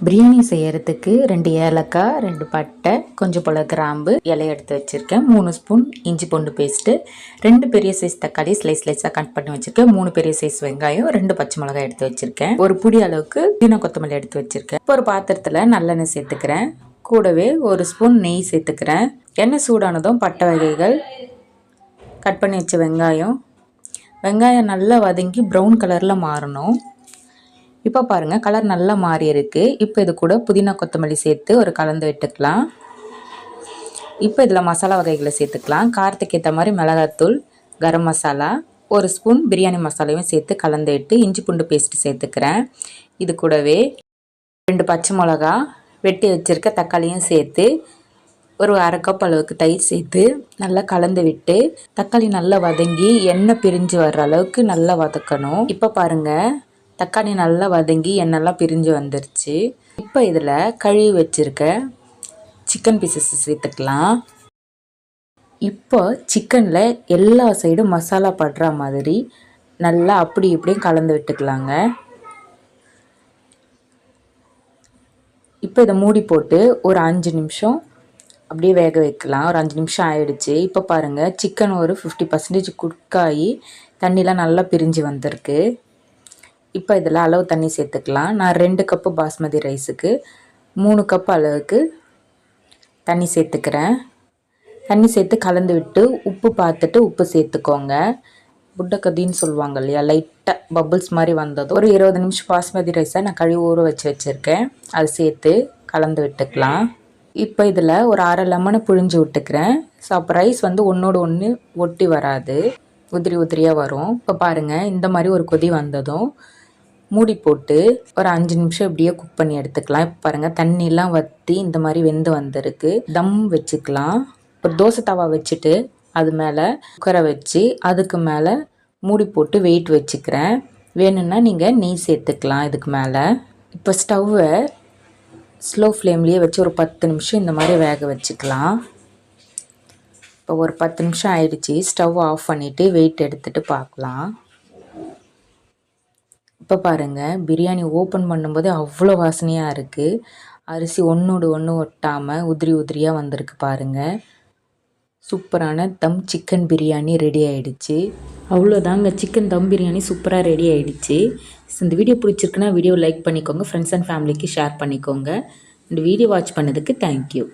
பிரியாணி செய்கிறதுக்கு 2 ஏலக்காய், 2 பட்டை, கொஞ்சம் போல் கிராம்பு, இலை எடுத்து வச்சுருக்கேன். 3 ஸ்பூன் இஞ்சி பூண்டு பேஸ்ட்டு, 2 பெரிய சைஸ் தக்காளி ஸ்லைஸாக கட் பண்ணி வச்சுருக்கேன். 3 பெரிய சைஸ் வெங்காயம், 2 பச்சை மிளகாய் எடுத்து வச்சுருக்கேன். ஒரு புடி அளவுக்கு புதினா கொத்தமல்லி எடுத்து வச்சுருக்கேன். இப்போ ஒரு பாத்திரத்தில் நல்லெண்ணெய் சேர்த்துக்கிறேன். கூடவே 1 ஸ்பூன் நெய் சேர்த்துக்கிறேன். எண்ணெய் சூடானதும் பட்டை வகைகள், கட் பண்ணி வச்ச வெங்காயம் நல்லா வதங்கி ப்ரௌன் கலரில் மாறணும். இப்போ பாருங்கள், கலர் நல்லா மாறி இருக்குது. இப்போ இது கூட புதினா கொத்தமல்லி சேர்த்து ஒரு கலந்து விட்டுக்கலாம். இப்போ இதில் மசாலா வகைகளை சேர்த்துக்கலாம். காரத்துக்கு ஏற்ற மாதிரி மிளகாத்தூள், கரம் மசாலா, 1 ஸ்பூன் பிரியாணி மசாலாவையும் சேர்த்து கலந்து விட்டு இஞ்சி பூண்டு பேஸ்ட்டு சேர்த்துக்கிறேன். இது கூடவே 2 பச்சை மிளகா, வெட்டி வச்சுருக்க தக்காளியும் சேர்த்து ஒரு அரை கப் அளவுக்கு தயிர் சேர்த்து நல்லா கலந்து விட்டு தக்காளி நல்லா வதங்கி எண்ணெய் பிரிஞ்சு வர்ற அளவுக்கு நல்லா வதக்கணும். இப்போ பாருங்கள், தக்காளி நல்லா வதங்கி எண்ணெய்லாம் பிரிஞ்சு வந்துருச்சு. இப்போ இதில் கழுவி வச்சுருக்க சிக்கன் பீசஸ் சேர்த்துக்கலாம். இப்போ சிக்கனில் எல்லா சைடும் மசாலா படுற மாதிரி நல்லா அப்படி இப்படியும் கலந்து விட்டுக்கலாங்க. இப்போ இதை மூடி போட்டு ஒரு 5 நிமிஷம் அப்படியே வேக வைக்கலாம். ஒரு 5 நிமிஷம் ஆயிடுச்சு. இப்போ பாருங்கள், சிக்கன் ஒரு 50% குக்காகி தண்ணிலாம் நல்லா பிரிஞ்சு வந்திருக்கு. இப்போ இதில் அளவு தண்ணி சேர்த்துக்கலாம். நான் 2 கப்பு பாஸ்மதி ரைஸுக்கு 3 கப் அளவுக்கு தண்ணி சேர்த்துக்கிறேன். தண்ணி சேர்த்து கலந்து விட்டு உப்பு பார்த்துட்டு உப்பு சேர்த்துக்கோங்க. புட்டக்கதின்னு சொல்லுவாங்க இல்லையா, லைட்டாக பபுள்ஸ் மாதிரி வந்ததும் ஒரு 20 நிமிஷம் பாஸ்மதி ரைஸை நான் கழுவி ஊற வச்சுருக்கேன். அதை சேர்த்து கலந்து விட்டுக்கலாம். இப்போ இதில் ஒரு அரை லெமனை புழிஞ்சு விட்டுக்கிறேன். ஸோ அப்போ ரைஸ் வந்து ஒன்றோடு ஒன்று ஒட்டி வராது, உதிரியாக வரும். இப்போ பாருங்கள், இந்த மாதிரி ஒரு கொதி வந்ததும் மூடி போட்டு ஒரு 5 நிமிஷம் இப்படியே குக் பண்ணி எடுத்துக்கலாம். இப்போ பாருங்கள், தண்ணிலாம் வற்றி இந்த மாதிரி வெந்து வந்திருக்கு. தம் வச்சுக்கலாம். ஒரு தோசை தவா வச்சுட்டு அது மேலே குக்கரை வச்சு அதுக்கு மேலே மூடி போட்டு வெயிட் வச்சுக்கிறேன். வேணும்னா நீங்கள் நெய் சேர்த்துக்கலாம் இதுக்கு மேலே. இப்போ ஸ்டவ்வை ஸ்லோ ஃப்ளேம்லேயே வச்சு ஒரு 10 நிமிஷம் இந்த மாதிரி வேக வச்சுக்கலாம். இப்போ ஒரு 10 நிமிஷம் ஆயிடுச்சு. ஸ்டவ் ஆஃப் பண்ணிவிட்டு வெயிட் எடுத்துகிட்டு பார்க்கலாம். இப்போ பாருங்கள், பிரியாணி ஓப்பன் பண்ணும்போது அவ்வளோ வாசனையாக இருக்குது. அரிசி ஒன்றோடு ஒன்று ஒட்டாமல் உதிரியாக வந்திருக்கு பாருங்கள். சூப்பரான தம் சிக்கன் பிரியாணி ரெடி ஆகிடுச்சு. அவ்வளோதாங்க, சிக்கன் தம் பிரியாணி சூப்பராக ரெடி ஆகிடுச்சு. இந்த வீடியோ பிடிச்சிருக்குன்னா வீடியோ லைக் பண்ணிக்கோங்க, ஃப்ரெண்ட்ஸ் அண்ட் ஃபேமிலிக்கு ஷேர் பண்ணிக்கோங்க. இந்த வீடியோ வாட்ச் பண்ணதுக்கு தேங்க்யூ.